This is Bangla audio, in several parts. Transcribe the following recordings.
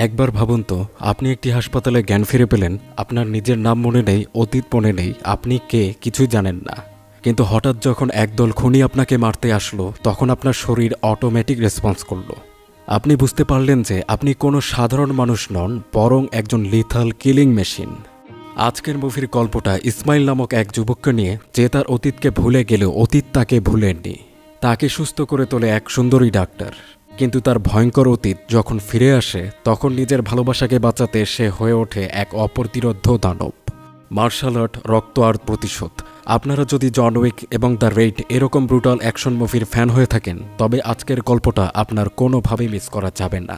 একবার ভাবুন তো, আপনি একটি হাসপাতালে জ্ঞান ফিরে পেলেন, আপনার নিজের নাম মনে নেই, অতীত মনে নেই, আপনি কে কিছুই জানেন না। কিন্তু হঠাৎ যখন একদল খুনি আপনাকে মারতে আসলো, তখন আপনার শরীর অটোমেটিক রেসপন্স করলো। আপনি বুঝতে পারলেন যে আপনি কোনো সাধারণ মানুষ নন, বরং একজন লিথাল কিলিং মেশিন। আজকের মুভির গল্পটা ইসমাইল নামক এক যুবককে নিয়ে, যে তার অতীতকে ভুলে গেলেও অতীত তাকে ভুলেননি। তাকে সুস্থ করে তোলে এক সুন্দরী ডাক্তার, কিন্তু তার ভয়ঙ্কর অতীত যখন ফিরে আসে, তখন নিজের ভালোবাসাকে বাঁচাতে সে হয়ে ওঠে এক অপ্রতিরোধ্য দানব। মার্শাল আর্ট, রক্ত আর প্রতিশোধ। আপনারা যদি জন উইক এবং দ্য রেইড এরকম ব্রুটাল অ্যাকশন মুভির ফ্যান হয়ে থাকেন, তবে আজকের গল্পটা আপনার কোনোভাবেই মিস করা যাবে না।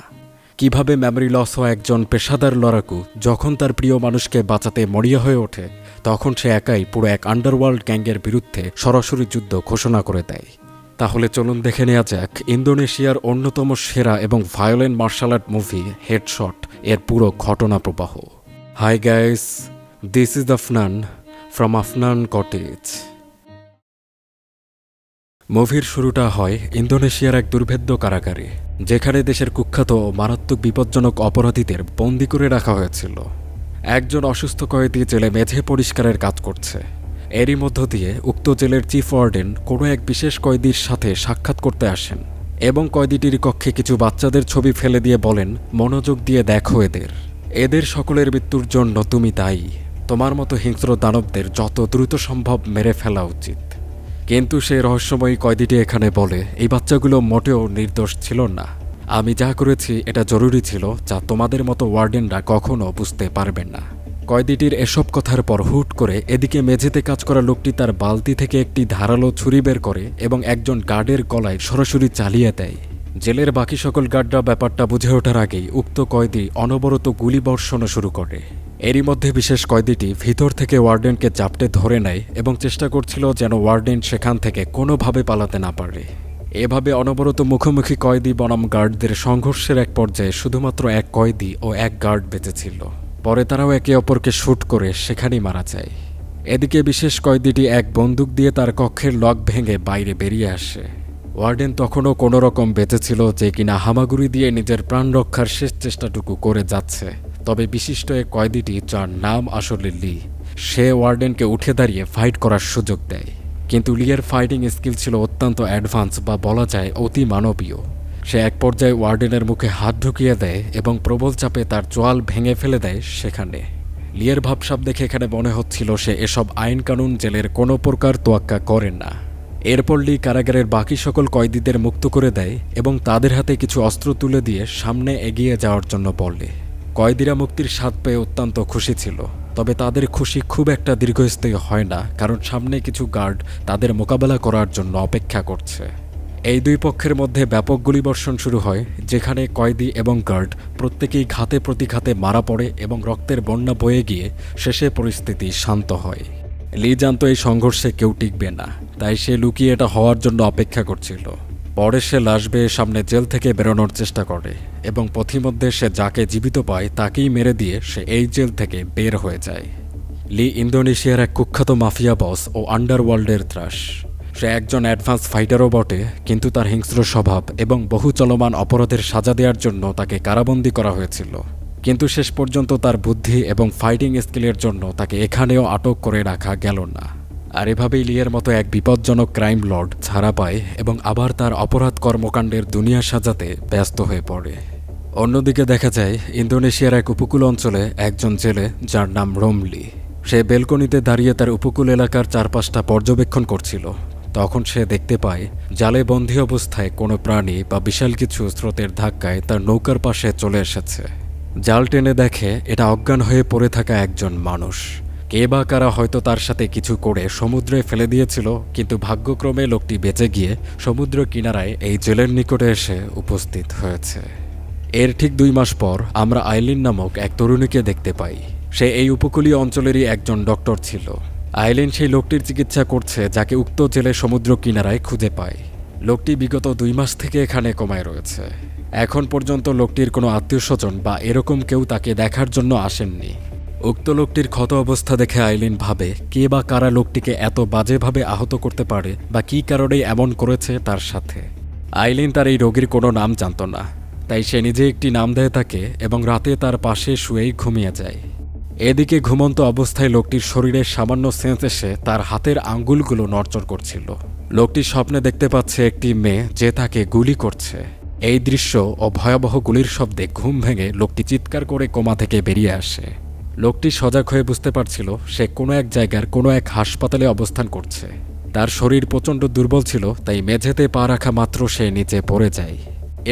কিভাবে মেমরি লস হওয়া একজন পেশাদার লড়াকু যখন তার প্রিয় মানুষকে বাঁচাতে মরিয়া হয়ে ওঠে, তখন সে একাই পুরো এক আন্ডারওয়ার্ল্ড গ্যাংয়ের বিরুদ্ধে সরাসরি যুদ্ধ ঘোষণা করে দেয়। তাহলে চলুন দেখে নেওয়া যাক ইন্দোনেশিয়ার অন্যতম সেরা এবং violent martial art movie Headshot এর পুরো ঘটনা প্রবাহ। Hi guys, this is Afnan from Afnan Cottage. মুভির শুরুটা হয় ইন্দোনেশিয়ার এক দুর্ভেদ্য কারাগারে, যেখানে দেশের কুখ্যাত ও মারাত্মক বিপজ্জনক অপরাধীদের বন্দি করে রাখা হয়েছিল। একজন অসুস্থ কয়েদি জেলে মেঝে পরিষ্কারের কাজ করছে। এরই মধ্য দিয়ে উক্ত জেলের চিফ ওয়ার্ডেন কোনো এক বিশেষ কয়েদির সাথে সাক্ষাৎ করতে আসেন এবং কয়েদিটির কক্ষে কিছু বাচ্চাদের ছবি ফেলে দিয়ে বলেন, মনোযোগ দিয়ে দেখো এদের সকলের মৃত্যুর জন্য তুমি দায়ী। তোমার মতো হিংস্র দানবদের যত দ্রুত সম্ভব মেরে ফেলা উচিত। কিন্তু সেই রহস্যময়ী কয়েদিটি এখানে বলে, এই বাচ্চাগুলো মোটেও নির্দোষ ছিল না। আমি যা করেছি এটা জরুরি ছিল, যা তোমাদের মতো ওয়ার্ডেনরা কখনো বুঝতে পারবেন না। কয়েদিটির এসব কথার পর হুট করে এদিকে মেঝেতে কাজ করা লোকটি তার বালতি থেকে একটি ধারালো ছুরি বের করে এবং একজন গার্ডের গলায় সরাসরি চালিয়ে দেয়। জেলের বাকি সকল গার্ডরা ব্যাপারটা বুঝে ওঠার আগেই উক্ত কয়েদি অনবরত গুলিবর্ষণও শুরু করে। এরই মধ্যে বিশেষ কয়েদিটি ভিতর থেকে ওয়ার্ডেনকে জাপটে ধরে নেয় এবং চেষ্টা করছিল যেন ওয়ার্ডেন সেখান থেকে কোনোভাবে পালাতে না পারে। এভাবে অনবরত মুখোমুখি কয়েদি বনাম গার্ডদের সংঘর্ষের এক পর্যায়ে শুধুমাত্র এক কয়েদি ও এক গার্ড বেঁচেছিল। পরে তারাও একে অপরকে শ্যুট করে সেখানেই মারা যায়। এদিকে বিশেষ কয়েদিটি এক বন্দুক দিয়ে তার কক্ষের লক ভেঙে বাইরে বেরিয়ে আসে। ওয়ার্ডেন তখনও কোনো রকম বেঁচেছিল, যে কিনা হামাগুড়ি দিয়ে নিজের প্রাণ রক্ষার শেষ চেষ্টাটুকু করে যাচ্ছে। তবে বিশিষ্ট এক কয়েদিটি, যার নাম আসলে লি, সে ওয়ার্ডেনকে উঠে দাঁড়িয়ে ফাইট করার সুযোগ দেয়। কিন্তু লিয়ের ফাইটিং স্কিল ছিল অত্যন্ত অ্যাডভান্স, বা বলা যায় অতি মানবীয়। সে এক পর্যায়ে ওয়ার্ডেনের মুখে হাত ঢুকিয়ে দেয় এবং প্রবল চাপে তার চোয়াল ভেঙে ফেলে দেয় সেখানে। লিয়ের ভাবসাব দেখে এখানে মনে হচ্ছিল সে এসব আইন কানুন জেলের কোনো প্রকার তোয়াক্কা করে না। এরপর লি কারাগারের বাকি সকল কয়েদিদের মুক্ত করে দেয় এবং তাদের হাতে কিছু অস্ত্র তুলে দিয়ে সামনে এগিয়ে যাওয়ার জন্য বলে। কয়েদিরা মুক্তির স্বাদ পেয়ে অত্যন্ত খুশি ছিল, তবে তাদের খুশি খুব একটা দীর্ঘস্থায়ী হয় না, কারণ সামনে কিছু গার্ড তাদের মোকাবেলা করার জন্য অপেক্ষা করছে। এই দুই পক্ষের মধ্যে ব্যাপক গুলিবর্ষণ শুরু হয়, যেখানে কয়েদি এবং গার্ড প্রত্যেকেই ঘাতে প্রতিঘাতে মারা পড়ে এবং রক্তের বন্যা বয়ে গিয়ে শেষে পরিস্থিতি শান্ত হয়। লি জানতো এই সংঘর্ষে কেউ টিকবে না, তাই সে লুকিয়ে এটা হওয়ার জন্য অপেক্ষা করছিল। পরে সে লাশ বেয়ে সামনে জেল থেকে বেরোনোর চেষ্টা করে এবং পথিমধ্যে সে যাকে জীবিত পায় তাকেই মেরে দিয়ে সে এই জেল থেকে বের হয়ে যায়। লি ইন্দোনেশিয়ার এক কুখ্যাত মাফিয়া বস ও আন্ডারওয়ার্ল্ডের ত্রাস। সে একজন অ্যাডভান্স ফাইটারও বটে, কিন্তু তার হিংস্র স্বভাব এবং বহু চলমান অপরাধের সাজা দেওয়ার জন্য তাকে কারাবন্দী করা হয়েছিল। কিন্তু শেষ পর্যন্ত তার বুদ্ধি এবং ফাইটিং স্কিলের জন্য তাকে এখানেও আটক করে রাখা গেল না। আর এভাবেই লিয়ের মতো এক বিপজ্জনক ক্রাইম লর্ড ছাড়া পায় এবং আবার তার অপরাধ কর্মকাণ্ডের দুনিয়া সাজাতে ব্যস্ত হয়ে পড়ে। অন্যদিকে দেখা যায় ইন্দোনেশিয়ার এক উপকূল অঞ্চলে একজন জেলে, যার নাম রোমলি। সে বেলকনিতে দাঁড়িয়ে তার উপকূল এলাকার চারপাশটা পর্যবেক্ষণ করছিল। তখন সে দেখতে পায় জালে বন্দী অবস্থায় কোনো প্রাণী বা বিশাল কিছু স্রোতের ধাক্কায় তার নৌকার পাশে চলে এসেছে। জাল টেনে দেখে এটা অজ্ঞান হয়ে পড়ে থাকা একজন মানুষ। কে বা কারা হয়তো তার সাথে কিছু করে সমুদ্রে ফেলে দিয়েছিল, কিন্তু ভাগ্যক্রমে লোকটি বেঁচে গিয়ে সমুদ্র কিনারায় এই জেলের নিকটে এসে উপস্থিত হয়েছে। এর ঠিক 2 মাস পর আমরা আইলিন নামক এক তরুণীকে দেখতে পাই। সে এই উপকূলীয় অঞ্চলেরই একজন ডক্টর ছিল। আইলিন সেই লোকটির চিকিৎসা করছে, যাকে উক্ত জেলে সমুদ্র কিনারায় খুঁজে পায়। লোকটি বিগত 2 মাস থেকে এখানে কমায় রয়েছে। এখন পর্যন্ত লোকটির কোনো আত্মীয়স্বজন বা এরকম কেউ তাকে দেখার জন্য আসেননি। উক্ত লোকটির ক্ষত অবস্থা দেখে আইলিন ভাবে, কে বা কারা লোকটিকে এত বাজেভাবে আহত করতে পারে, বা কী কারণেই এমন করেছে তার সাথে। আইলিন তার এই রোগীর কোনো নাম জানত না, কিন্তু সে তাই সে নিজে একটি নাম দেয় তাকে এবং রাতে তার পাশে শুয়েই ঘুমিয়ে যায়। এদিকে ঘুমন্ত অবস্থায় লোকটির শরীরে সামান্য সেন্স এসে তার হাতের আঙ্গুলগুলো নড়চড় করছিল। লোকটি স্বপ্নে দেখতে পাচ্ছে একটি মেয়ে যে তাকে গুলি করছে। এই দৃশ্য ও ভয়াবহ গুলির শব্দে ঘুম ভেঙে লোকটি চিৎকার করে কোমা থেকে বেরিয়ে আসে। লোকটি সজাগ হয়ে বুঝতে পারছিল সে কোনো এক জায়গার কোনো এক হাসপাতালে অবস্থান করছে। তার শরীর প্রচণ্ড দুর্বল ছিল, তাই মেঝেতে পা রাখা মাত্র সে নিচে পড়ে যায়।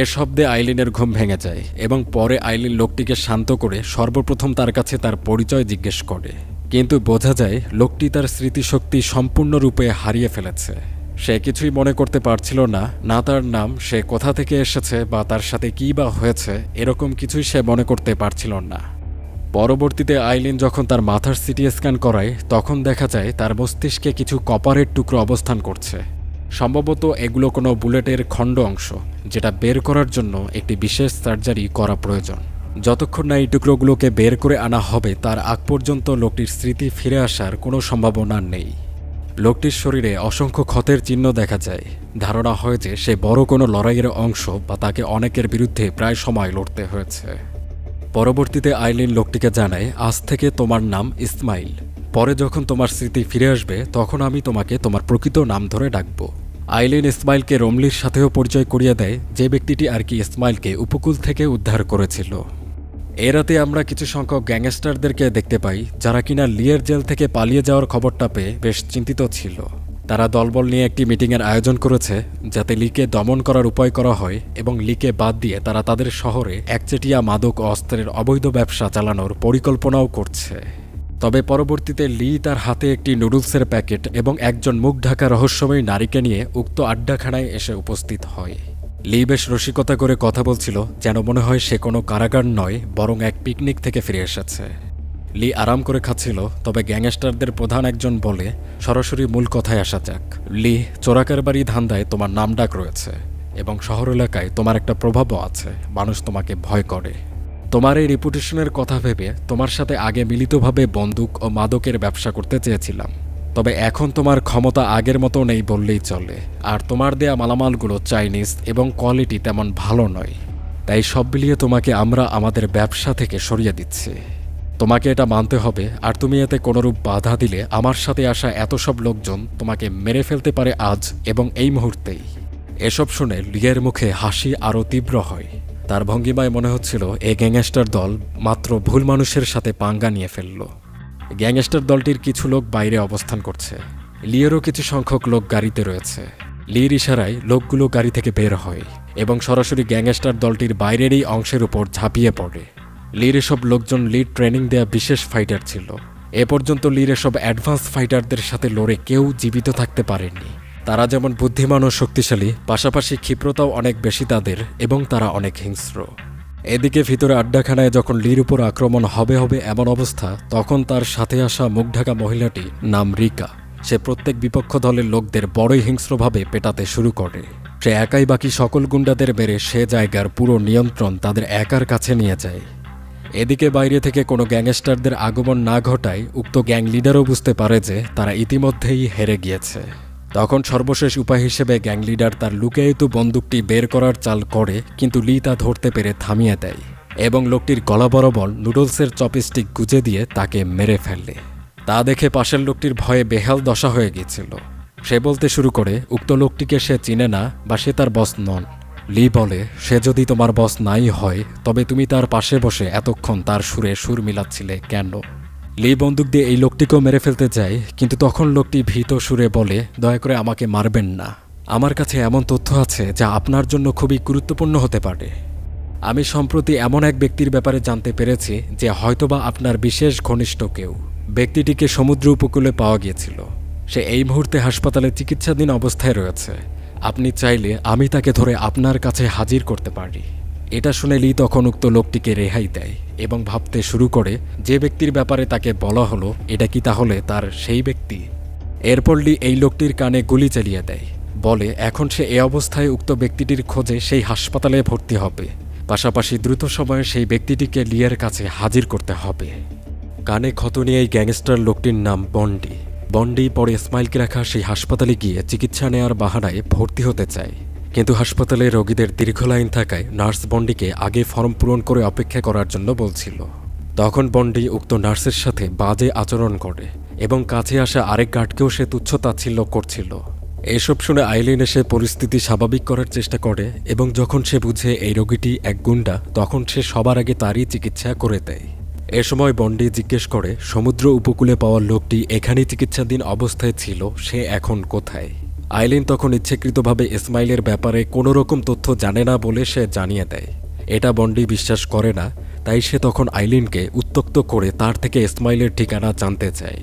এ শব্দে আইলিনের ঘুম ভেঙে যায় এবং পরে আইলিন লোকটিকে শান্ত করে সর্বপ্রথম তার কাছে তার পরিচয় জিজ্ঞেস করে। কিন্তু বোঝা যায় লোকটি তার স্মৃতিশক্তি সম্পূর্ণরূপে হারিয়ে ফেলেছে। সে কিছুই মনে করতে পারছিল না, না তার নাম, সে কোথা থেকে এসেছে বা তার সাথে কী বা হয়েছে, এরকম কিছুই সে মনে করতে পারছিল না। পরবর্তীতে আইলিন যখন তার মাথার সিটি স্ক্যান করায় তখন দেখা যায় তার মস্তিষ্কে কিছু কপারের টুকরো অবস্থান করছে। সম্ভবত এগুলো কোনো বুলেটের খণ্ড অংশ, যেটা বের করার জন্য একটি বিশেষ সার্জারি করা প্রয়োজন। যতক্ষণ না এই টুকরোগুলোকে বের করে আনা হবে তার আগ পর্যন্ত লোকটির স্মৃতি ফিরে আসার কোনো সম্ভাবনা নেই। লোকটির শরীরে অসংখ্য ক্ষতের চিহ্ন দেখা যায়। ধারণা হয় যে সে বড় কোনো লড়াইয়ের অংশ বা তাকে অনেকের বিরুদ্ধে প্রায় সময় লড়তে হয়েছে। পরবর্তীতে আইলিন লোকটিকে জানায়, আজ থেকে তোমার নাম ইসমাইল। পরে যখন তোমার স্মৃতি ফিরে আসবে তখন আমি তোমাকে তোমার প্রকৃত নাম ধরে ডাকব। আইলিন ইসমাইলকে রমলির সাথেও পরিচয় করিয়ে দেয়, যে ব্যক্তিটি আর কি ইসমাইলকে উপকূল থেকে উদ্ধার করেছিল। এ রাতে আমরা কিছু সংখ্যক গ্যাংস্টারদেরকে দেখতে পাই যারা কিনা লিয়ের জেল থেকে পালিয়ে যাওয়ার খবরটা পেয়ে বেশ চিন্তিত ছিল। তারা দলবল নিয়ে একটি মিটিংয়ের আয়োজন করেছে যাতে লিকে দমন করার উপায় করা হয় এবং লিকে বাদ দিয়ে তারা তাদের শহরে একচেটিয়া মাদক ও অস্ত্রের অবৈধ ব্যবসা চালানোর পরিকল্পনাও করছে। তবে পরবর্তীতে লি তার হাতে একটি নুডলসের প্যাকেট এবং একজন মুখ ঢাকা রহস্যময়ী নারীকে নিয়ে উক্ত আড্ডাখানায় এসে উপস্থিত হয়। লি বেশ রসিকতা করে কথা বলছিল, যেন মনে হয় সে কোনো কারাগার নয় বরং এক পিকনিক থেকে ফিরে এসেছে। লি আরাম করে খাচ্ছিল, তবে গ্যাংস্টারদের প্রধান একজন বলে, সরাসরি মূল কথায় আসা যাক। লি, চোরাকারবারি ধান্দায় তোমার নামডাক রয়েছে এবং শহর এলাকায় তোমার একটা প্রভাবও আছে, মানুষ তোমাকে ভয় করে। তোমার এই রেপুটেশনের কথা ভেবে তোমার সাথে আগে মিলিতভাবে বন্দুক ও মাদকের ব্যবসা করতে চেয়েছিলাম, তবে এখন তোমার ক্ষমতা আগের মতো নেই বললেই চলে। আর তোমার দেয়া মালামালগুলো চাইনিজ এবং কোয়ালিটি তেমন ভালো নয়, তাই সব মিলিয়ে তোমাকে আমরা আমাদের ব্যবসা থেকে সরিয়ে দিচ্ছি। তোমাকে এটা মানতে হবে, আর তুমি এতে কোনোরূপ বাধা দিলে আমার সাথে আসা এত সব লোকজন তোমাকে মেরে ফেলতে পারে আজ এবং এই মুহূর্তেই। এসব শুনে লিয়ের মুখে হাসি আরও তীব্র হয়। তার ভঙ্গিমায় মনে হচ্ছিল এই গ্যাংস্টার দল মাত্র ভুল মানুষের সাথে পাঙ্গা নিয়ে ফেলল। গ্যাংস্টার দলটির কিছু লোক বাইরে অবস্থান করছে, লিয়েরও কিছু সংখ্যক লোক গাড়িতে রয়েছে। লির ইশারায় লোকগুলো গাড়ি থেকে বের হয় এবং সরাসরি গ্যাংস্টার দলটির বাইরের এই অংশের উপর ঝাঁপিয়ে পড়ে। লির এসব লোকজন লির ট্রেনিং দেয়া বিশেষ ফাইটার ছিল। এ পর্যন্ত লির এসব অ্যাডভান্স ফাইটারদের সাথে লড়ে কেউ জীবিত থাকতে পারেনি। তারা যেমন বুদ্ধিমান ও শক্তিশালী, পাশাপাশি ক্ষিপ্রতাও অনেক বেশি তাদের এবং তারা অনেক হিংস্র। এদিকে ভিতরে আড্ডাখানায় যখন লির উপর আক্রমণ হবে এমন অবস্থা, তখন তার সাথে আসা মুখঢাকা মহিলাটি নাম রিকা। সে প্রত্যেক বিপক্ষ দলের লোকদের বড়ই হিংস্রভাবে পেটাতে শুরু করে। সে একাই বাকি সকল গুন্ডাদের মেরে সে জায়গার পুরো নিয়ন্ত্রণ তাদের একার কাছে নিয়ে যায়। এদিকে বাইরে থেকে কোনো গ্যাংস্টারদের আগমন না ঘটায় উক্ত গ্যাং লিডারও বুঝতে পারে যে তারা ইতিমধ্যেই হেরে গিয়েছে। তখন সর্বশেষ উপায় হিসেবে গ্যাং লিডার তার লুকায়িত বন্দুকটি বের করার চাল করে, কিন্তু লি তা ধরতে পেরে থামিয়ে দেয় এবং লোকটির গলা বরাবর নুডলসের চপস্টিক গুজে দিয়ে তাকে মেরে ফেলে। তা দেখে পাশের লোকটির ভয়ে বেহাল দশা হয়ে গিয়েছিল। সে বলতে শুরু করে উক্ত লোকটিকে সে চিনে না বা সে তার বস নন। লি বলে, সে যদি তোমার বস নাই হয় তবে তুমি তার পাশে বসে এতক্ষণ তার সুরে সুর মিলাচ্ছিলে কেন? লি বন্দুক দিয়ে এই লোকটিকেও মেরে ফেলতে যায়, কিন্তু তখন লোকটি ভীত সুরে বলে, দয়া করে আমাকে মারবেন না, আমার কাছে এমন তথ্য আছে যা আপনার জন্য খুবই গুরুত্বপূর্ণ হতে পারে। আমি সম্প্রতি এমন এক ব্যক্তির ব্যাপারে জানতে পেরেছি যে হয়তোবা আপনার বিশেষ ঘনিষ্ঠ কেউ। ব্যক্তিটিকে সমুদ্র উপকূলে পাওয়া গিয়েছিল। সে এই মুহূর্তে হাসপাতালে চিকিৎসাধীন অবস্থায় রয়েছে। আপনি চাইলে আমি তাকে ধরে আপনার কাছে হাজির করতে পারি। এটা শুনে লি তখন উক্ত লোকটিকে রেহাই দেয় এবং ভাবতে শুরু করে যে ব্যক্তির ব্যাপারে তাকে বলা হলো এটা কি তাহলে তার সেই ব্যক্তি। এরপর লি এই লোকটির কানে গুলি চালিয়ে দেয়, বলে এখন সে এ অবস্থায় উক্ত ব্যক্তিটির খোঁজে সেই হাসপাতালে ভর্তি হবে, পাশাপাশি দ্রুত সময়ে সেই ব্যক্তিটিকে লিয়ের কাছে হাজির করতে হবে। কানে ক্ষত নিয়ে এই গ্যাংস্টার লোকটির নাম বন্ডি। পরে ইসমাইলকে রাখা সেই হাসপাতালে গিয়ে চিকিৎসা নেওয়ার বাহানায় ভর্তি হতে চায়, কিন্তু হাসপাতালে রোগীদের দীর্ঘ লাইন থাকায় নার্স বন্ডিকে আগে ফর্ম পূরণ করে অপেক্ষা করার জন্য বলছিল। তখন বন্ডি উক্ত নার্সের সাথে বাজে আচরণ করে এবং কাছে আসা আরেক গার্ডকেও সে তুচ্ছ-তাচ্ছিল্য করছিল। এসব শুনে আইলিন এসে পরিস্থিতি স্বাভাবিক করার চেষ্টা করে এবং যখন সে বুঝে এই রোগীটি এক গুন্ডা তখন সে সবার আগে তারই চিকিৎসা করে দেয়। এ সময় বন্ডি জিজ্ঞেস করে সমুদ্র উপকূলে পাওয়া লোকটি এখানেই চিকিৎসাধীন অবস্থায় ছিল, সে এখন কোথায়? আইলিন তখন ইচ্ছাকৃতভাবে ইসমাইলের ব্যাপারে কোনো রকম তথ্য জানে না বলে সে জানিয়ে দেয়। এটা বন্ডি বিশ্বাস করে না, তাই সে তখন আইলিনকে উত্ত্যক্ত করে তার থেকে ইসমাইলের ঠিকানা জানতে চায়।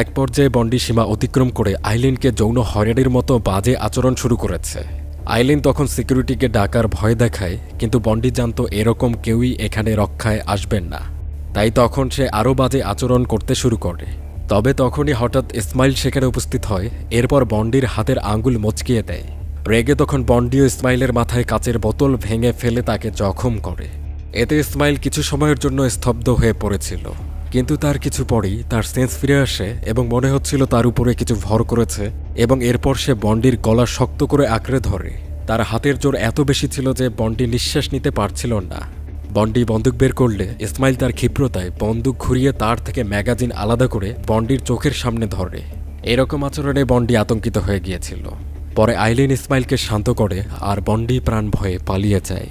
এক পর্যায়ে বন্ডি সীমা অতিক্রম করে আইলিনকে যৌন হয়রানির মতো বাজে আচরণ শুরু করেছে। আইলিন তখন সিকিউরিটিকে ডাকার ভয় দেখায়, কিন্তু বন্ডি জানত এরকম কেউই এখানে রক্ষায় আসবেন না, তাই তখন সে আরও বাজে আচরণ করতে শুরু করে। তবে তখনই হঠাৎ ইসমাইল সেখানে উপস্থিত হয়। এরপর বন্ডির হাতের আঙ্গুল মচকিয়ে দেয়। রেগে তখন বন্ডিও ইসমাইলের মাথায় কাচের বোতল ভেঙে ফেলে তাকে জখম করে। এতে ইসমাইল কিছু সময়ের জন্য স্তব্ধ হয়ে পড়েছিল, কিন্তু তার কিছু পরেই তার সেন্স ফিরে আসে এবং মনে হচ্ছিল তার উপরে কিছু ভর করেছে এবং এরপর সে বন্ডির গলা শক্ত করে আঁকড়ে ধরে। তার হাতের জোর এত বেশি ছিল যে বন্ডি নিঃশ্বাস নিতে পারছিল না। বন্ডি বন্দুক বের করলে ইসমাইল তার ক্ষিপ্রতায় বন্দুক ঘুরিয়ে তার থেকে ম্যাগাজিন আলাদা করে বন্ডির চোখের সামনে ধরে। এরকম আচরণে বন্ডি আতঙ্কিত হয়ে গিয়েছিল। পরে আইলিন ইসমাইলকে শান্ত করে আর বন্ডি প্রাণ ভয়ে পালিয়ে যায়।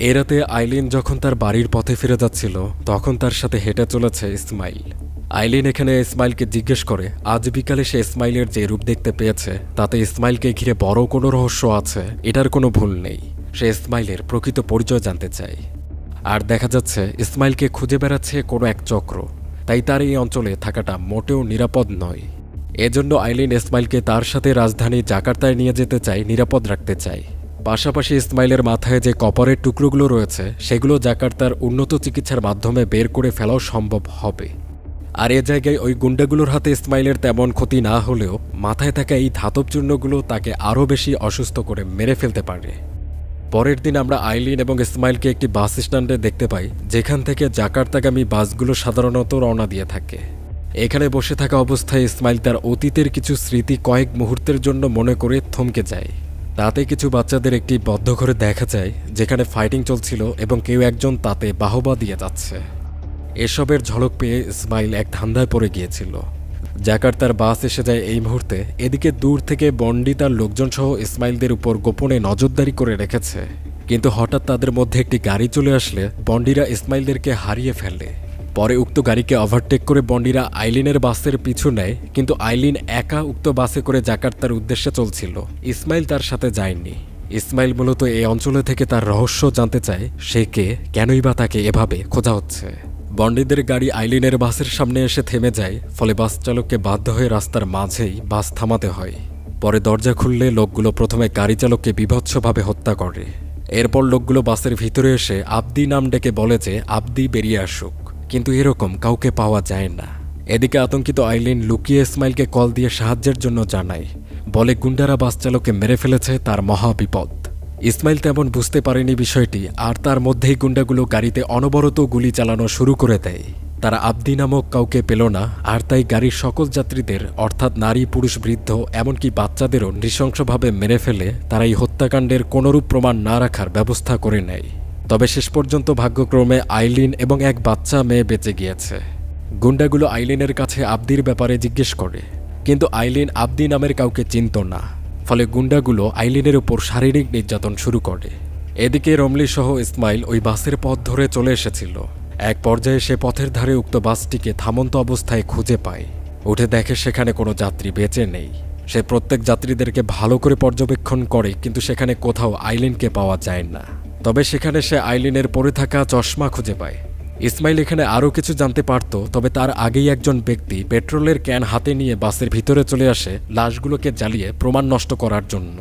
এ রাতে আইলিন যখন তার বাড়ির পথে ফিরে যাচ্ছিল তখন তার সাথে হেঁটে চলেছে ইসমাইল। আইলিন এখানে ইসমাইলকে জিজ্ঞেস করে আজ বিকালে সে ইসমাইলের যে রূপ দেখতে পেয়েছে তাতে ইসমাইলকে ঘিরে বড় কোনো রহস্য আছে, এটার কোনো ভুল নেই। সে ইসমাইলের প্রকৃত পরিচয় জানতে চায়। আর দেখা যাচ্ছে ইসমাইলকে খুঁজে বেড়াচ্ছে কোনো এক চক্র, তাই তার এই অঞ্চলে থাকাটা মোটেও নিরাপদ নয়। এজন্য আইলিন ইসমাইলকে তার সাথে রাজধানী জাকার্তায় নিয়ে যেতে চায়, নিরাপদ রাখতে চায়। পাশাপাশি ইসমাইলের মাথায় যে কপারের টুকরোগুলো রয়েছে সেগুলো জাকার্তার উন্নত চিকিৎসার মাধ্যমে বের করে ফেলাও সম্ভব হবে। আর এ জায়গায় ওই গুন্ডাগুলোর হাতে ইসমাইলের তেমন ক্ষতি না হলেও মাথায় থাকা এই ধাতব চূর্ণগুলো তাকে আরও বেশি অসুস্থ করে মেরে ফেলতে পারে। পরের দিন আমরা আইলিন এবং ইসমাইলকে একটি বাস স্ট্যান্ডে দেখতে পাই, যেখান থেকে জাকার্তাগামী বাসগুলো সাধারণত রওনা দিয়ে থাকে। এখানে বসে থাকা অবস্থায় ইসমাইল তার অতীতের কিছু স্মৃতি কয়েক মুহূর্তের জন্য মনে করে থমকে যায়। তাতে কিছু বাচ্চাদের একটি বদ্ধ ঘরে দেখা যায় যেখানে ফাইটিং চলছিল এবং কেউ একজন তাতে বাহবা দিয়ে যাচ্ছে। এসবের ঝলক পেয়ে ইসমাইল এক ধান্দায় পড়ে গিয়েছিল। জাকার্তার বাস এসে যায় এই মুহূর্তে। এদিকে দূর থেকে বন্ডি তার লোকজনসহ ইসমাইলদের উপর গোপনে নজরদারি করে রেখেছে, কিন্তু হঠাৎ তাদের মধ্যে একটি গাড়ি চলে আসলে বন্ডিরা ইসমাইলদেরকে হারিয়ে ফেলে। পরে উক্ত গাড়িকে ওভারটেক করে বন্ডিরা আইলিনের বাসের পিছু নেয়, কিন্তু আইলিন একা উক্ত বাসে করে জাকার্তার উদ্দেশ্যে চলছিল। ইসমাইল তার সাথে যায়নি। ইসমাইল মূলত এই অঞ্চলে থেকে তার রহস্য জানতে চায়, সে কে, কেনই বা তাকে এভাবে খোঁজা হচ্ছে। বন্ডিদের গাড়ি আইলিনের বাসের সামনে এসে থেমে যায়, ফলে বাস চালককে বাধ্য হয়ে রাস্তার মাঝেই বাস থামাতে হয়। পরে দরজা খুললে লোকগুলো প্রথমে গাড়ি চালককে বীভৎসভাবে হত্যা করে। এরপর লোকগুলো বাসের ভিতরে এসে আবদি নাম ডেকে বলে যে আবদি বেরিয়ে আসুক, কিন্তু এরকম কাউকে পাওয়া যায় না। এদিকে আতঙ্কিত আইলিন লুকিয়ে ইসমাইলকে কল দিয়ে সাহায্যের জন্য জানায়, বলে গুন্ডারা বাস চালককে মেরে ফেলেছে, তার মহা বিপদ। ইসমাইল তেমন বুঝতে পারেনি বিষয়টি, আর তার মধ্যেই গুন্ডাগুলো গাড়িতে অনবরত গুলি চালানো শুরু করে দেয়। তারা আবদি নামক কাউকে পেল না, আর তাই গাড়ির সকল যাত্রীদের অর্থাৎ নারী, পুরুষ, বৃদ্ধ এমনকি বাচ্চাদেরও নৃশংসভাবে মেরে ফেলে তারা এই হত্যাকাণ্ডের কোনরূপ প্রমাণ না রাখার ব্যবস্থা করে নেয়। তবে শেষ পর্যন্ত ভাগ্যক্রমে আইলিন এবং এক বাচ্চা মেয়ে বেঁচে গিয়েছে। গুন্ডাগুলো আইলিনের কাছে আবদির ব্যাপারে জিজ্ঞেস করে, কিন্তু আইলিন আবদি নামের কাউকে চিনত না। ফলে গুন্ডাগুলো আইলিনের উপর শারীরিক নির্যাতন শুরু করে। এদিকে রমলি সহ ইসমাইল ওই বাসের পথ ধরে চলে এসেছিল। এক পর্যায়ে সে পথের ধারে উক্ত বাসটিকে থামন্ত অবস্থায় খুঁজে পায়। উঠে দেখে সেখানে কোনো যাত্রী বেঁচে নেই। সে প্রত্যেক যাত্রীদেরকে ভালো করে পর্যবেক্ষণ করে, কিন্তু সেখানে কোথাও আইলিনকে পাওয়া যায় না। তবে সেখানে সে আইলিনের পরে থাকা চশমা খুঁজে পায়। ইসমাইল এখানে আরও কিছু জানতে পারত, তবে তার আগেই একজন ব্যক্তি পেট্রোলের ক্যান হাতে নিয়ে বাসের ভিতরে চলে আসে লাশগুলোকে জ্বালিয়ে প্রমাণ নষ্ট করার জন্য।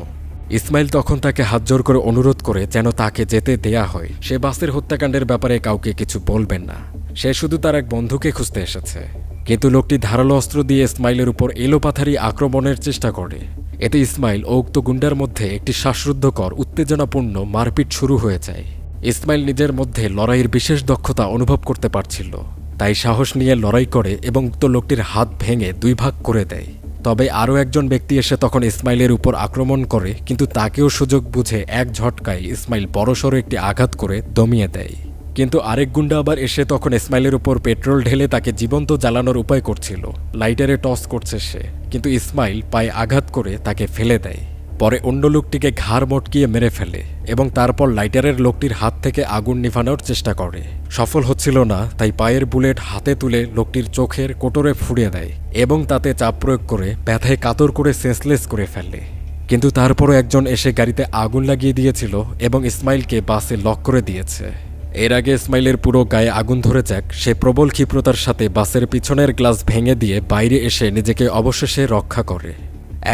ইসমাইল তখন তাকে হাতজোড় করে অনুরোধ করে যেন তাকে যেতে দেয়া হয়। সে বাসের হত্যাকাণ্ডের ব্যাপারে কাউকে কিছু বলবেন না, সে শুধু তার এক বন্ধুকে খুঁজতে এসেছে। কিন্তু লোকটি ধারালো অস্ত্র দিয়ে ইসমাইলের উপর এলোপাথারি আক্রমণের চেষ্টা করে। এতে ইসমাইল ও উক্ত গুন্ডার মধ্যে একটি শ্বাসরুদ্ধকর উত্তেজনাপূর্ণ মারপিট শুরু হয়ে যায়। ইসমাইল নিজের মধ্যে লড়াইয়ের বিশেষ দক্ষতা অনুভব করতে পারছিল, তাই সাহস নিয়ে লড়াই করে এবং উক্ত লোকটির হাত ভেঙে দুই ভাগ করে দেয়। তবে আরও একজন ব্যক্তি এসে তখন ইসমাইলের উপর আক্রমণ করে, কিন্তু তাকেও সুযোগ বুঝে এক ঝটকায় ইসমাইল বড়সড় একটি আঘাত করে দমিয়ে দেয়। কিন্তু আরেক গুন্ডা আবার এসে তখন ইসমাইলের উপর পেট্রোল ঢেলে তাকে জীবন্ত জ্বালানোর উপায় করছিল। লাইটারে টস করছে সে, কিন্তু ইসমাইল পায়ে আঘাত করে তাকে ফেলে দেয়। পরে অন্য লোকটিকে ঘাড় মটকিয়ে মেরে ফেলে এবং তারপর লাইটারের লোকটির হাত থেকে আগুন নিভানোর চেষ্টা করে। সফল হচ্ছিল না, তাই পায়ের বুলেট হাতে তুলে লোকটির চোখের কোটরে ফুঁড়িয়ে দেয় এবং তাতে চাপ প্রয়োগ করে ব্যথায় কাতর করে সেন্সলেস করে ফেলে। কিন্তু তারপরও একজন এসে গাড়িতে আগুন লাগিয়ে দিয়েছিল এবং ইসমাইলকে বাসে লক করে দিয়েছে। এর আগে ইসমাইলের পুরো গায়ে আগুন ধরে যাক, সে প্রবল ক্ষিপ্রতার সাথে বাসের পিছনের গ্লাস ভেঙে দিয়ে বাইরে এসে নিজেকে অবশেষে রক্ষা করে।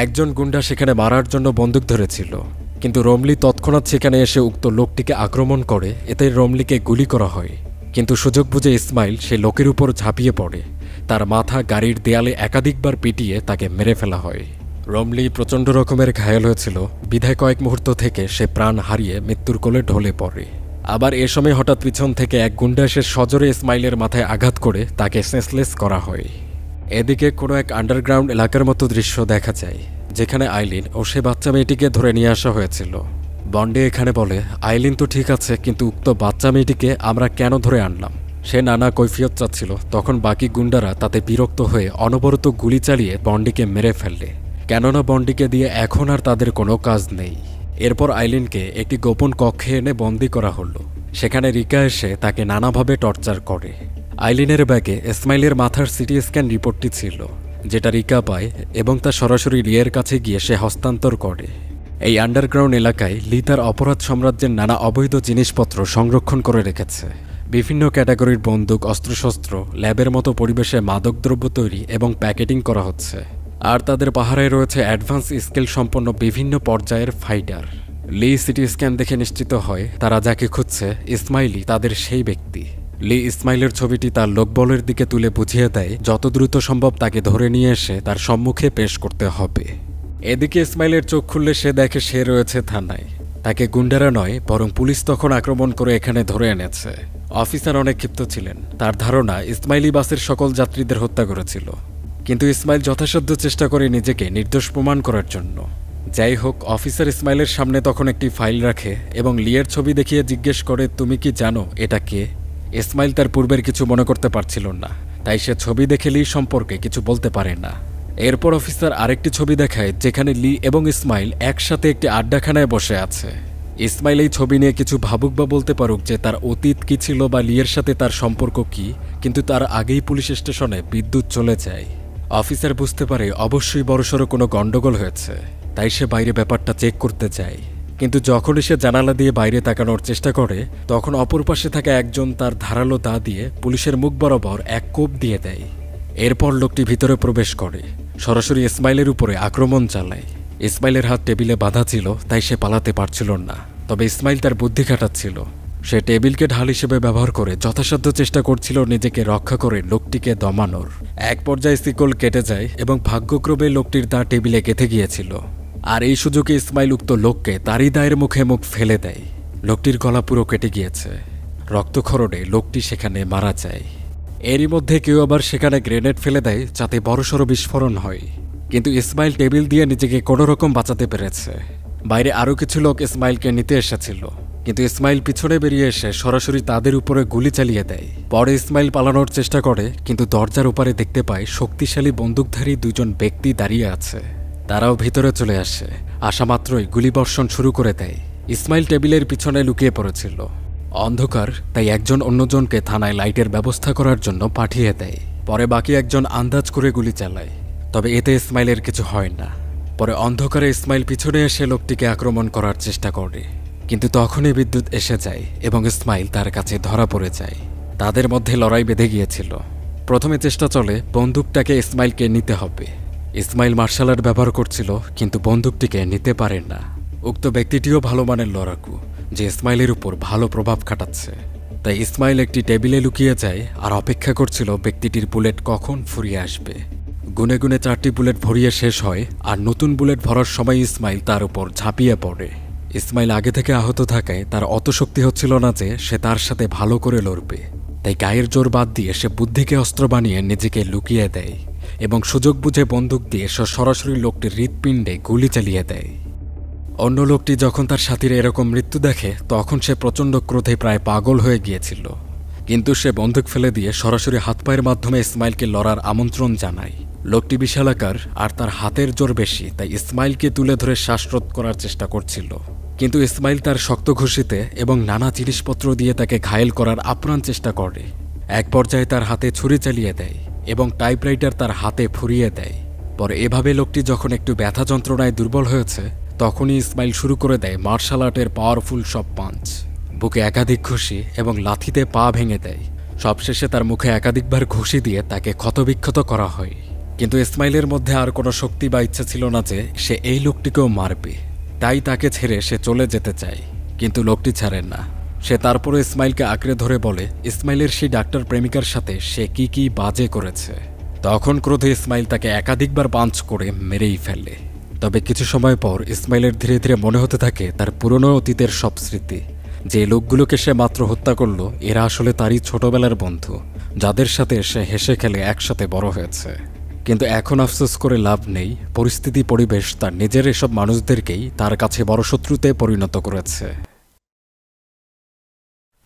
একজন গুন্ডা সেখানে মারার জন্য বন্দুক ধরেছিল, কিন্তু রমলি তৎক্ষণাৎ সেখানে এসে উক্ত লোকটিকে আক্রমণ করে, এতে রমলিকে গুলি করা হয়। কিন্তু সুযোগ বুঝে ইসমাইল সে লোকের উপর ঝাঁপিয়ে পড়ে, তার মাথা গাড়ির দেয়ালে একাধিকবার পিটিয়ে তাকে মেরে ফেলা হয়। রমলি প্রচণ্ড রকমের ঘায়েল হয়েছিল, বিধায় কয়েক মুহূর্ত থেকে সে প্রাণ হারিয়ে মৃত্যুর কোলে ঢলে পড়ে। আবার এ সময় হঠাৎ পিছন থেকে এক গুন্ডা এসে সজোরে ইসমাইলের মাথায় আঘাত করে তাকে সেন্সলেস করা হয়। এদিকে কোনো এক আন্ডারগ্রাউন্ড এলাকার মতো দৃশ্য দেখা যায়, যেখানে আইলিন ও সে বাচ্চা মেয়েটিকে ধরে নিয়ে আসা হয়েছিল। বন্ডে এখানে বলে, আইলিন তো ঠিক আছে, কিন্তু উক্ত বাচ্চা মেয়েটিকে আমরা কেন ধরে আনলাম? সে নানা কৈফিয়ত চাচ্ছিল। তখন বাকি গুন্ডারা তাতে বিরক্ত হয়ে অনবরত গুলি চালিয়ে বন্ডিকে মেরে ফেললে, কেননা বন্ডিকে দিয়ে এখন আর তাদের কোনো কাজ নেই। এরপর আইলিনকে একটি গোপন কক্ষে এনে বন্দি করা হলো। সেখানে রিকা এসে তাকে নানাভাবে টর্চার করে। আইলিনের ব্যাগে ইসমাইলের মাথার সিটি স্ক্যান রিপোর্টটি ছিল, যেটা রিকা পায় এবং তা সরাসরি লিয়ের কাছে গিয়ে সে হস্তান্তর করে। এই আন্ডারগ্রাউন্ড এলাকায় লি তার অপরাধ সাম্রাজ্যের নানা অবৈধ জিনিসপত্র সংরক্ষণ করে রেখেছে। বিভিন্ন ক্যাটাগরির বন্দুক, অস্ত্রশস্ত্র, ল্যাবের মতো পরিবেশে মাদকদ্রব্য তৈরি এবং প্যাকেটিং করা হচ্ছে। আর তাদের পাহারায় রয়েছে অ্যাডভান্স স্কিল সম্পন্ন বিভিন্ন পর্যায়ের ফাইটার। লি সিটি স্ক্যান দেখে নিশ্চিত হয় তারা যাকে খুঁজছে ইসমাইলই তাদের সেই ব্যক্তি। লি ইসমাইলের ছবিটি তার লোকবলের দিকে তুলে বুঝিয়ে দেয় যত দ্রুত সম্ভব তাকে ধরে নিয়ে এসে তার সম্মুখে পেশ করতে হবে। এদিকে ইসমাইলের চোখ খুললে সে দেখে সে রয়েছে থানায়। তাকে গুন্ডারা নয়, বরং পুলিশ তখন আক্রমণ করে এখানে ধরে এনেছে। অফিসার অনেক ক্ষিপ্ত ছিলেন, তার ধারণা ইসমাইলি বাসের সকল যাত্রীদের হত্যা করেছিল। কিন্তু ইসমাইল যথাসাধ্য চেষ্টা করে নিজেকে নির্দোষ প্রমাণ করার জন্য। যাই হোক, অফিসার ইসমাইলের সামনে তখন একটি ফাইল রাখে এবং লিয়ের ছবি দেখিয়ে জিজ্ঞেস করে, তুমি কি জানো এটা কে? ইসমাইল তার পূর্বের কিছু মনে করতে পারছিল না, তাই সে ছবি দেখে লি সম্পর্কে কিছু বলতে পারে না। এরপর অফিসার আরেকটি ছবি দেখায়, যেখানে লি এবং ইসমাইল একসাথে একটি আড্ডাখানায় বসে আছে। ইসমাইল এই ছবি নিয়ে কিছু ভাবুক বা বলতে পারুক যে তার অতীত কি ছিল বা লিয়ের সাথে তার সম্পর্ক কি, কিন্তু তার আগেই পুলিশ স্টেশনে বিদ্যুৎ চলে যায়। অফিসার বুঝতে পারে অবশ্যই বড়সড় কোনো গন্ডগোল হয়েছে, তাই সে বাইরে ব্যাপারটা চেক করতে যায়। কিন্তু যখনই সে জানালা দিয়ে বাইরে তাকানোর চেষ্টা করে, তখন অপর পাশে থাকা একজন তার ধারালো দা দিয়ে পুলিশের মুখ বরাবর এক কোপ দিয়ে দেয়। এরপর লোকটি ভিতরে প্রবেশ করে, সরাসরি ইসমাইলের উপরে আক্রমণ চালায়। ইসমাইলের হাত টেবিলে বাঁধা ছিল, তাই সে পালাতে পারছিল না। তবে ইসমাইল তার বুদ্ধি খাটাচ্ছিল। সে টেবিলকে ঢাল হিসেবে ব্যবহার করে যথাসাধ্য চেষ্টা করছিল নিজেকে রক্ষা করে লোকটিকে দমানোর। এক পর্যায়ে শিকল কেটে যায় এবং ভাগ্যক্রমে লোকটির দা টেবিলে গেঁথে গিয়েছিল। আর এই সুযোগে ইসমাইল উক্ত লোককে তারই দায়ের মুখে মুখ ফেলে দেয়। লোকটির গলা পুরো কেটে গিয়েছে, রক্তক্ষরণে লোকটি সেখানে মারা যায়। এরই মধ্যে কেউ আবার সেখানে গ্রেনেড ফেলে দেয়, যাতে বড়সড় বিস্ফোরণ হয়। কিন্তু ইসমাইল টেবিল দিয়ে নিজেকে কোনোরকম বাঁচাতে পেরেছে। বাইরে আরও কিছু লোক ইসমাইলকে নিতে এসেছিল, কিন্তু ইসমাইল পিছনে বেরিয়ে এসে সরাসরি তাদের উপরে গুলি চালিয়ে দেয়। পরে ইসমাইল পালানোর চেষ্টা করে, কিন্তু দরজার ওপারে দেখতে পায় শক্তিশালী বন্দুকধারী দুজন ব্যক্তি দাঁড়িয়ে আছে। তারাও ভিতরে চলে আসে, আসা মাত্রই গুলিবর্ষণ শুরু করে দেয়। ইসমাইল টেবিলের পিছনে লুকিয়ে পড়েছিল। অন্ধকার, তাই একজন অন্যজনকে থানায় লাইটের ব্যবস্থা করার জন্য পাঠিয়ে দেয়। পরে বাকি একজন আন্দাজ করে গুলি চালায়, তবে এতে ইসমাইলের কিছু হয় না। পরে অন্ধকারে ইসমাইল পিছনে এসে লোকটিকে আক্রমণ করার চেষ্টা করে, কিন্তু তখনই বিদ্যুৎ এসে যায় এবং ইসমাইল তার কাছে ধরা পড়ে যায়। তাদের মধ্যে লড়াই বেঁধে গিয়েছিল। প্রথমে চেষ্টা চলে বন্দুকটাকে ইসমাইলকে নিতে হবে। ইসমাইল মার্শাল আর্ট ব্যবহার করছিল, কিন্তু বন্দুকটিকে নিতে পারে না। উক্ত ব্যক্তিটিও ভালো মানের লড়াকু, যে ইসমাইলের উপর ভালো প্রভাব খাটাচ্ছে। তাই ইসমাইল একটি টেবিলে লুকিয়ে যায় আর অপেক্ষা করছিল ব্যক্তিটির বুলেট কখন ফুরিয়ে আসবে। গুনে গুনে 4টি বুলেট ভরিয়ে শেষ হয়, আর নতুন বুলেট ভরার সময় ইসমাইল তার উপর ঝাঁপিয়ে পড়ে। ইসমাইল আগে থেকে আহত থাকায় তার অত শক্তি হচ্ছিল না যে সে তার সাথে ভালো করে লড়বে। তাই গায়ের জোর বাদ দিয়ে সে বুদ্ধিকে অস্ত্র বানিয়ে নিজেকে লুকিয়ে দেয়। এবং সুযোগ বুঝে বন্দুক দিয়ে সে সরাসরি লোকটির হৃৎপিণ্ডে গুলি চালিয়ে দেয়। অন্য লোকটি যখন তার সাথীর এরকম মৃত্যু দেখে তখন সে প্রচণ্ড ক্রোধে প্রায় পাগল হয়ে গিয়েছিল, কিন্তু সে বন্দুক ফেলে দিয়ে সরাসরি হাত পায়ের মাধ্যমে ইসমাইলকে লড়ার আমন্ত্রণ জানায়। লোকটি বিশালাকার আর তার হাতের জোর বেশি, তাই ইসমাইলকে তুলে ধরে শ্বাসরোধ করার চেষ্টা করছিল, কিন্তু ইসমাইল তার শক্ত ঘুষিতে এবং নানা জিনিসপত্র দিয়ে তাকে ঘায়েল করার আপ্রাণ চেষ্টা করে। এক পর্যায়ে তার হাতে ছুরি চালিয়ে দেয় এবং টাইপরাইটার তার হাতে ফুরিয়ে দেয়। পরে এভাবে লোকটি যখন একটু ব্যথা যন্ত্রণায় দুর্বল হয়েছে তখনই ইসমাইল শুরু করে দেয় মার্শাল আর্টের পাওয়ারফুল সব পাঞ্চ। বুকে একাধিক ঘুষি এবং লাথিতে পা ভেঙে দেয়। সবশেষে তার মুখে একাধিকবার ঘুষি দিয়ে তাকে ক্ষতবিক্ষত করা হয়। কিন্তু ইসমাইলের মধ্যে আর কোনো শক্তি বা ইচ্ছা ছিল না যে সে এই লোকটিকেও মারবে, তাই তাকে ছেড়ে সে চলে যেতে চায়, কিন্তু লোকটি ছাড়েন না। সে তারপরে ইসমাইলকে আঁকড়ে ধরে বলে ইসমাইলের সেই ডাক্তার প্রেমিকার সাথে সে কি বাজে করেছে। তখন ক্রোধে ইসমাইল তাকে একাধিকবার পাঞ্চ করে মেরেই ফেলে। তবে কিছু সময় পর ইসমাইলের ধীরে ধীরে মনে হতে থাকে তার পুরনো অতীতের সব স্মৃতি। যে লোকগুলোকে সে মাত্র হত্যা করল এরা আসলে তারই ছোটবেলার বন্ধু, যাদের সাথে সে হেসে খেলে একসাথে বড় হয়েছে। কিন্তু এখন আফসোস করে লাভ নেই, পরিস্থিতি পরিবেশ তার নিজের এসব মানুষদেরকেই তার কাছে বড় শত্রুতে পরিণত করেছে।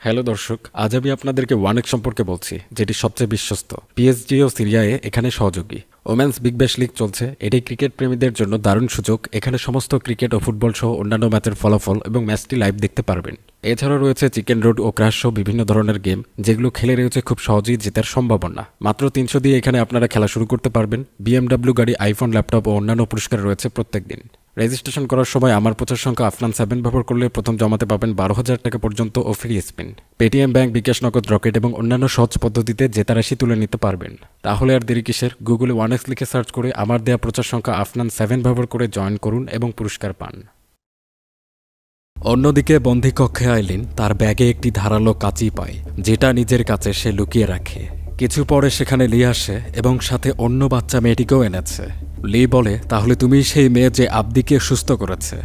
হ্যালো দর্শক, আজ আমি আপনাদেরকে ওয়ানেক সম্পর্কে বলছি, যেটি সবচেয়ে বিশ্বস্ত। পিএসজি ও সিরিয়ায় এখানে সহযোগী। ওমেন্স বিগ ব্যাশ লিগ চলছে, এটি ক্রিকেট প্রেমীদের জন্য দারুণ সুযোগ। এখানে সমস্ত ক্রিকেট ও ফুটবল সহ অন্যান্য ম্যাচের ফলাফল এবং ম্যাচটি লাইভ দেখতে পারবেন। এছাড়াও রয়েছে চিকেন রোড ও ক্র্যাশ সহ বিভিন্ন ধরনের গেম, যেগুলো খেলে রয়েছে খুব সহজেই জেতার সম্ভাবনা। মাত্র 300 দিয়ে এখানে আপনারা খেলা শুরু করতে পারবেন। বিএমডাব্লিউ গাড়ি, আইফোন, ল্যাপটপ ও অন্যান্য পুরস্কার রয়েছে প্রত্যেক দিন। রেজিস্ট্রেশন করার সময় আমার প্রচার সংখ্যা আফনান 7 ব্যবহার করলে প্রথম জমাতে পাবেন 12,000 টাকা পর্যন্ত ও ফ্রি স্পিন। পেটিএম ব্যাংক, বিকাশ নগদ, রকেট এবং অন্যান্য সহজ পদ্ধতিতে জেতা রাশি তুলে নিতে পারবেন। তাহলে আর দেরি কিসের, গুগলে ওয়ানেক্স লিখে সার্চ করে আমার দেয়া প্রচার সংখ্যা আফনান 7 ব্যবহার করে জয়েন করুন এবং পুরস্কার পান। অন্যদিকে বন্দিকক্ষে আইলিন তার ব্যাগে একটি ধারালো কাঁচি পায়, যেটা নিজের কাছে সে লুকিয়ে রাখে। কিছু পরে সেখানে লি আসে এবং সাথে অন্য বাচ্চা মেয়েটিকেও এনেছে। লি বলে, তাহলে তুমি সেই মেয়ে যে আব্দিকে সুস্থ করেছে।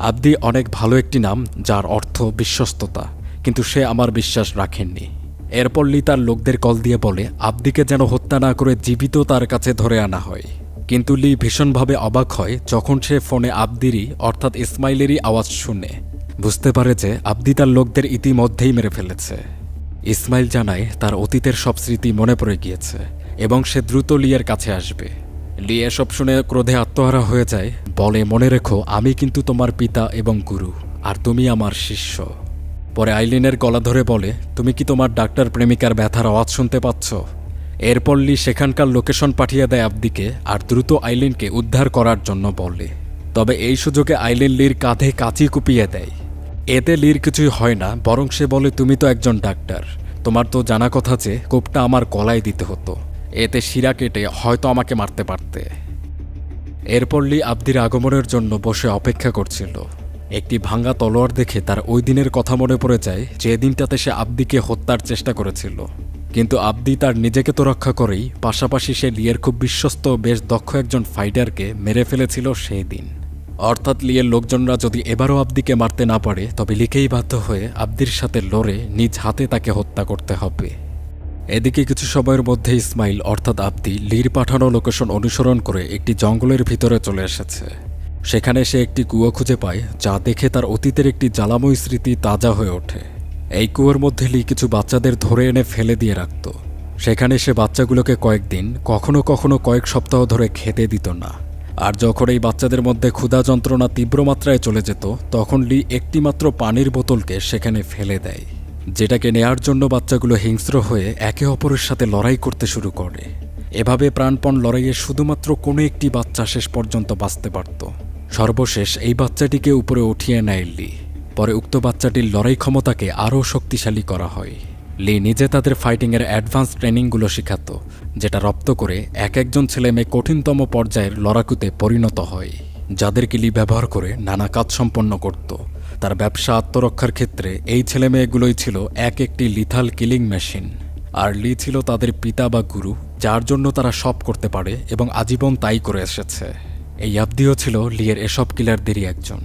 আব্দি অনেক ভালো একটি নাম, যার অর্থ বিশ্বস্ততা, কিন্তু সে আমার বিশ্বাস রাখেননি। এরপর লি তার লোকদের কল দিয়ে বলে আব্দিকে যেন হত্যা না করে জীবিত তার কাছে ধরে আনা হয়। কিন্তু লি ভীষণভাবে অবাক হয় যখন সে ফোনে আব্দিরই অর্থাৎ ইসমাইলেরই আওয়াজ শুনে। বুঝতে পারে যে আব্দি তার লোকদের ইতিমধ্যেই মেরে ফেলেছে। ইসমাইল জানায় তার অতীতের সব স্মৃতি মনে পড়ে গিয়েছে এবং সে দ্রুত লিয়ের কাছে আসবে। লি এসব শুনে ক্রোধে আত্মহারা হয়ে যায়, বলে মনে রেখো আমি কিন্তু তোমার পিতা এবং গুরু, আর তুমি আমার শিষ্য। পরে আইলিনের গলা ধরে বলে, তুমি কি তোমার ডাক্তার প্রেমিকার ব্যথার আওয়াজ শুনতে পাচ্ছ? এরপর লি সেখানকার লোকেশন পাঠিয়ে দেয় আব্দিকে আর দ্রুত আইলিনকে উদ্ধার করার জন্য বলে। তবে এই সুযোগে আইলিন লির কাঁধে কাঁচি কুপিয়ে দেয়। এতে লির কিছুই হয় না, বরং সে বলে তুমি তো একজন ডাক্তার, তোমার তো জানা কথা যে কোপটা আমার গলায় দিতে হতো, এতে শিরা কেটে হয়তো আমাকে মারতে পারতে। এরপর লি আব্দির আগমনের জন্য বসে অপেক্ষা করছিল। একটি ভাঙা তলোয়ার দেখে তার ওই দিনের কথা মনে পড়ে যায়, যে দিনটাতে সে আব্দিকে হত্যার চেষ্টা করেছিল। কিন্তু আব্দি তার নিজেকে তো রক্ষা করেই, পাশাপাশি সে লিয়ের খুব বিশ্বস্ত বেশ দক্ষ একজন ফাইটারকে মেরে ফেলেছিল সেই দিন। অর্থাৎ লিয়ের লোকজনরা যদি এবারও আব্দিকে মারতে না পারে, তবে লিকেই বাধ্য হয়ে আব্দির সাথে লড়ে নিজ হাতে তাকে হত্যা করতে হবে। এদিকে কিছু সময়ের মধ্যে ইসমাইল অর্থাৎ আব্দি লির পাঠানো লোকেশন অনুসরণ করে একটি জঙ্গলের ভিতরে চলে এসেছে। সেখানে সে একটি কুয়ো খুঁজে পায়, যা দেখে তার অতীতের একটি জ্বালাময় স্মৃতি তাজা হয়ে ওঠে। এই কুয়োর মধ্যে লি কিছু বাচ্চাদের ধরে এনে ফেলে দিয়ে রাখত। সেখানে সে বাচ্চাগুলোকে কয়েকদিন, কখনো কখনো কয়েক সপ্তাহ ধরে খেতে দিত না। আর যখন এই বাচ্চাদের মধ্যে ক্ষুধা যন্ত্রণা তীব্র মাত্রায় চলে যেত, তখন লি একটিমাত্র পানির বোতলকে সেখানে ফেলে দেয়, যেটাকে নেয়ার জন্য বাচ্চাগুলো হিংস্র হয়ে একে অপরের সাথে লড়াই করতে শুরু করে। এভাবে প্রাণপণ লড়াইয়ে শুধুমাত্র কোনো একটি বাচ্চা শেষ পর্যন্ত বাঁচতে পারত। সর্বশেষ এই বাচ্চাটিকে উপরে উঠিয়ে নেয় লি। পরে উক্ত বাচ্চাটির লড়াই ক্ষমতাকে আরও শক্তিশালী করা হয়। লি নিজে তাদের ফাইটিংয়ের অ্যাডভান্স ট্রেনিংগুলো শেখাতো, যেটা রপ্ত করে এক একজন ছেলে মেয়ে কঠিনতম পর্যায়ের লড়াকুতে পরিণত হয়, যাদেরকে লি ব্যবহার করে নানা কাজ সম্পন্ন করত। তার ব্যবসা আত্মরক্ষার ক্ষেত্রে এই ছেলে মেয়েগুলোই ছিল এক একটি লিথাল কিলিং মেশিন। আর লি ছিল তাদের পিতা বা গুরু, যার জন্য তারা সব করতে পারে এবং আজীবন তাই করে এসেছে। এই আব্দিও ছিল লিয়ের এসব কিলারদেরই একজন।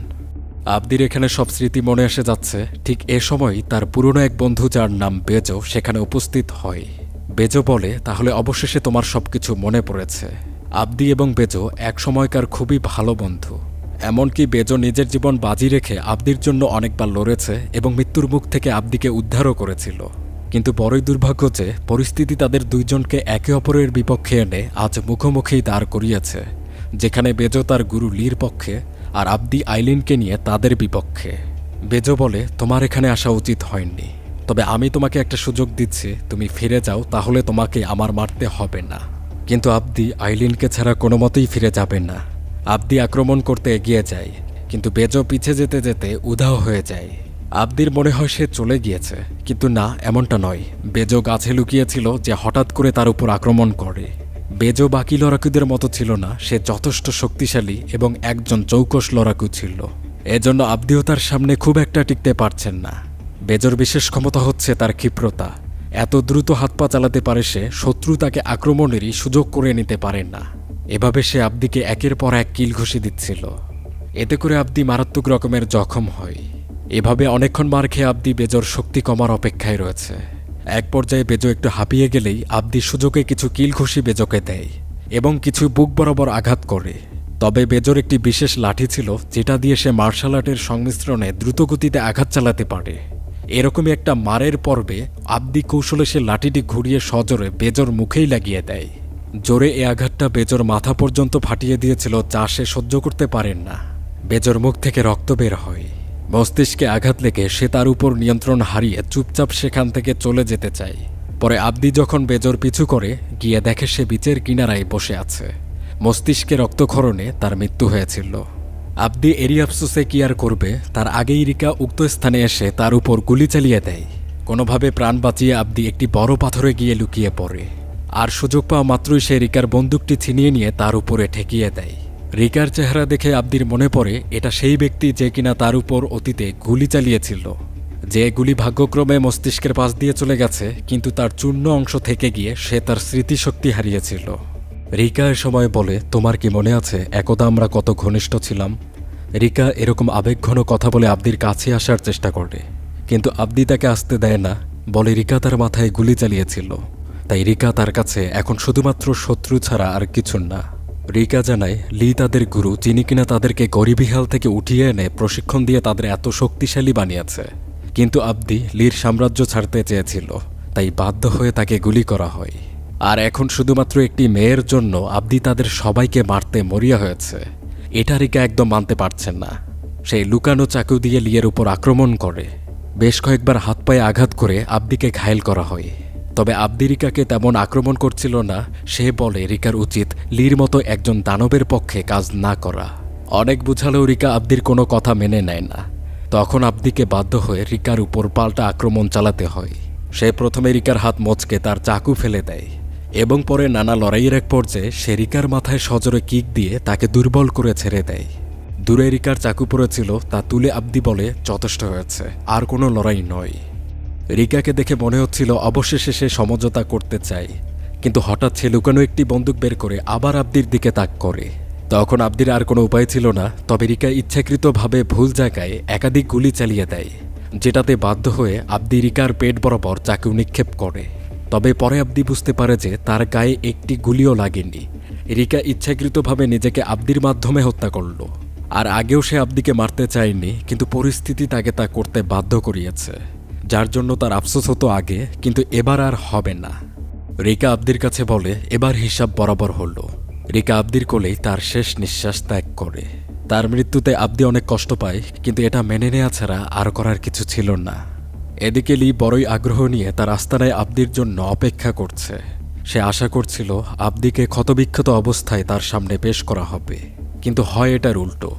আব্দির এখানে সব স্মৃতি মনে এসে যাচ্ছে। ঠিক এ সময় তার পুরনো এক বন্ধু, যার নাম বেজো, সেখানে উপস্থিত হয়। বেজো বলে, তাহলে অবশেষে তোমার সবকিছু মনে পড়েছে। আবদি এবং বেজো এক সময়কার খুবই ভালো বন্ধু। এমনকি বেজো নিজের জীবন বাজি রেখে আবদির জন্য অনেকবার লড়েছে এবং মৃত্যুর মুখ থেকে আবদিকে উদ্ধারও করেছিল। কিন্তু বড়ই দুর্ভাগ্য যে পরিস্থিতি তাদের দুইজনকে একে অপরের বিপক্ষে এনে আজ মুখোমুখি দাঁড় করিয়েছে, যেখানে বেজো তার গুরু লির পক্ষে আর আবদি আইলিনকে নিয়ে তাদের বিপক্ষে। বেজো বলে, তোমার এখানে আসা উচিত হয়নি, তবে আমি তোমাকে একটা সুযোগ দিচ্ছি, তুমি ফিরে যাও, তাহলে তোমাকে আমার মারতে হবে না। কিন্তু আবদি আইলিনকে ছাড়া কোনো মতেই ফিরে যাবে না। আবদি আক্রমণ করতে এগিয়ে যায়, কিন্তু বেজো পিছে যেতে যেতে উধাও হয়ে যায়। আবদির মনে হয় সে চলে গিয়েছে, কিন্তু না, এমনটা নয়। বেজো গাছে লুকিয়েছিল যে হঠাৎ করে তার উপর আক্রমণ করে। বেজো বাকি লড়াকুদের মতো ছিল না, সে যথেষ্ট শক্তিশালী এবং একজন চৌকস লড়াকু ছিল। এজন্য আবদিও তার সামনে খুব একটা টিকতে পারছেন না। বেজোর বিশেষ ক্ষমতা হচ্ছে তার ক্ষিপ্রতা। এত দ্রুত হাত পা চালাতে পারে সে, শত্রু তাকে আক্রমণেরই সুযোগ করে নিতে পারে না। এভাবে সে আবদিকে একের পর এক কিল ঘুষি দিচ্ছিল। এতে করে আবদি মারাত্মক রকমের জখম হয়। এভাবে অনেকক্ষণ মার খেয়ে আবদি বেজোর শক্তি কমার অপেক্ষায় রয়েছে। এক পর্যায়ে বেজো একটু হাঁপিয়ে গেলেই আবদি সুযোগে কিছু কিল ঘুষি বেজোকে দেয় এবং কিছু বুক বরাবর আঘাত করে। তবে বেজোর একটি বিশেষ লাঠি ছিল, যেটা দিয়ে সে মার্শাল আর্টের সংমিশ্রণে দ্রুতগতিতে আঘাত চালাতে পারে। এরকমই একটা মারের পর্বে আবদি কৌশলে সে লাঠিটি ঘুরিয়ে সজোরে বেজোর মুখেই লাগিয়ে দেয়। জোরে এ আঘাতটা বেজোর মাথা পর্যন্ত ফাটিয়ে দিয়েছিল, যা সে সহ্য করতে পারেন না। বেজোর মুখ থেকে রক্ত বের হয়। মস্তিষ্কে আঘাত লেগে সে তার উপর নিয়ন্ত্রণ হারিয়ে চুপচাপ সেখান থেকে চলে যেতে চায়। পরে আবদি যখন বেজোর পিছু করে গিয়ে দেখে সে বিচের কিনারায় বসে আছে। মস্তিষ্কে রক্তক্ষরণে তার মৃত্যু হয়েছিল। আবদি এরই আফসোসে কি আর করবে, তার আগেই রিকা উক্ত স্থানে এসে তার উপর গুলি চালিয়ে দেয়। কোনোভাবে প্রাণ বাঁচিয়ে আবদি একটি বড় পাথরে গিয়ে লুকিয়ে পড়ে, আর সুযোগ পাওয়া মাত্রই সে রিকার বন্দুকটি ছিনিয়ে নিয়ে তার উপরে ঠেকিয়ে দেয়। রিকার চেহারা দেখে আবদির মনে পড়ে এটা সেই ব্যক্তি যে কিনা তার উপর অতীতে গুলি চালিয়েছিল, যে গুলি ভাগ্যক্রমে মস্তিষ্কের পাশ দিয়ে চলে গেছে, কিন্তু তার চূর্ণ অংশ থেকে গিয়ে সে তার স্মৃতিশক্তি হারিয়েছিল। রিকা এ সময় বলে, তোমার কি মনে আছে একদা আমরা কত ঘনিষ্ঠ ছিলাম? রিকা এরকম আবেগঘন কথা বলে আবদির কাছে আসার চেষ্টা করে, কিন্তু আবদি তাকে আসতে দেয় না। বলে রিকা তার মাথায় গুলি চালিয়েছিল, তাই রিকা তার কাছে এখন শুধুমাত্র শত্রু ছাড়া আর কিছু না। রিকা জানায় লি তাদের গুরু, যিনি কিনা তাদেরকে গরিবিহাল থেকে উঠিয়ে এনে প্রশিক্ষণ দিয়ে তাদের এত শক্তিশালী বানিয়েছে। কিন্তু আবদি লির সাম্রাজ্য ছাড়তে চেয়েছিল, তাই বাধ্য হয়ে তাকে গুলি করা হয়। আর এখন শুধুমাত্র একটি মেয়ের জন্য আবদি তাদের সবাইকে মারতে মরিয়া হয়েছে। এটা রিকা একদম মানতে পারছেন না। সেই লুকানো চাকু দিয়ে লিয়ের উপর আক্রমণ করে। বেশ কয়েকবার হাত পায়ে আঘাত করে আবদিকে ঘায়েল করা হয়। তবে আবদি রিকাকে তেমন আক্রমণ করছিল না। সে বলে রিকার উচিত লির মতো একজন দানবের পক্ষে কাজ না করা। অনেক বুঝালেও রিকা আবদির কোনো কথা মেনে নেয় না। তখন আবদিকে বাধ্য হয়ে রিকার উপর পাল্টা আক্রমণ চালাতে হয়। সে প্রথমে রিকার হাত মচকে তার চাকু ফেলে দেয় এবং পরে নানা লড়াইয়ের এক পর্যায়ে সে রিকার মাথায় সজোরে কিক দিয়ে তাকে দুর্বল করে ছেড়ে দেয়। দূরে রিকার চাকু পড়েছিল, তা তুলে আবদি বলে, যথেষ্ট হয়েছে, আর কোনো লড়াই নয়। রিকাকে দেখে মনে হচ্ছিল অবশেষে সে সমঝোতা করতে চায়, কিন্তু হঠাৎ সে লুকানো একটি বন্দুক বের করে আবার আবদির দিকে তাক করে। তখন আবদির আর কোনো উপায় ছিল না, তবে রিকা ইচ্ছাকৃতভাবে ভুল জায়গায় একাধিক গুলি চালিয়ে দেয়, যেটাতে বাধ্য হয়ে আবদি রিকার পেট বরাবর চাকু নিক্ষেপ করে। তবে পরে আবদি বুঝতে পারে যে তার গায়ে একটি গুলিও লাগেনি। রিকা ইচ্ছাকৃতভাবে নিজেকে আবদির মাধ্যমে হত্যা করল। আর আগেও সে আবদিকে মারতে চায়নি, কিন্তু পরিস্থিতি তাকে তা করতে বাধ্য করিয়েছে, যার জন্য তার আফসোস হতো আগে, কিন্তু এবার আর হবে না। রিকা আবদির কাছে বলে, এবার হিসাব বরাবর হল। রিকা আবদির কোলেই তার শেষ নিঃশ্বাস ত্যাগ করে। তার মৃত্যুতে আবদি অনেক কষ্ট পায়, কিন্তু এটা মেনে নেওয়া ছাড়া আর করার কিছু ছিল না। এদিকে লি বড়ই আগ্রহ নিয়ে তার আস্তানায় আবদির জন্য অপেক্ষা করছে। সে আশা করছিল আবদিকে ক্ষতবিক্ষত অবস্থায় তার সামনে পেশ করা হবে, কিন্তু হয় এটার উল্টো।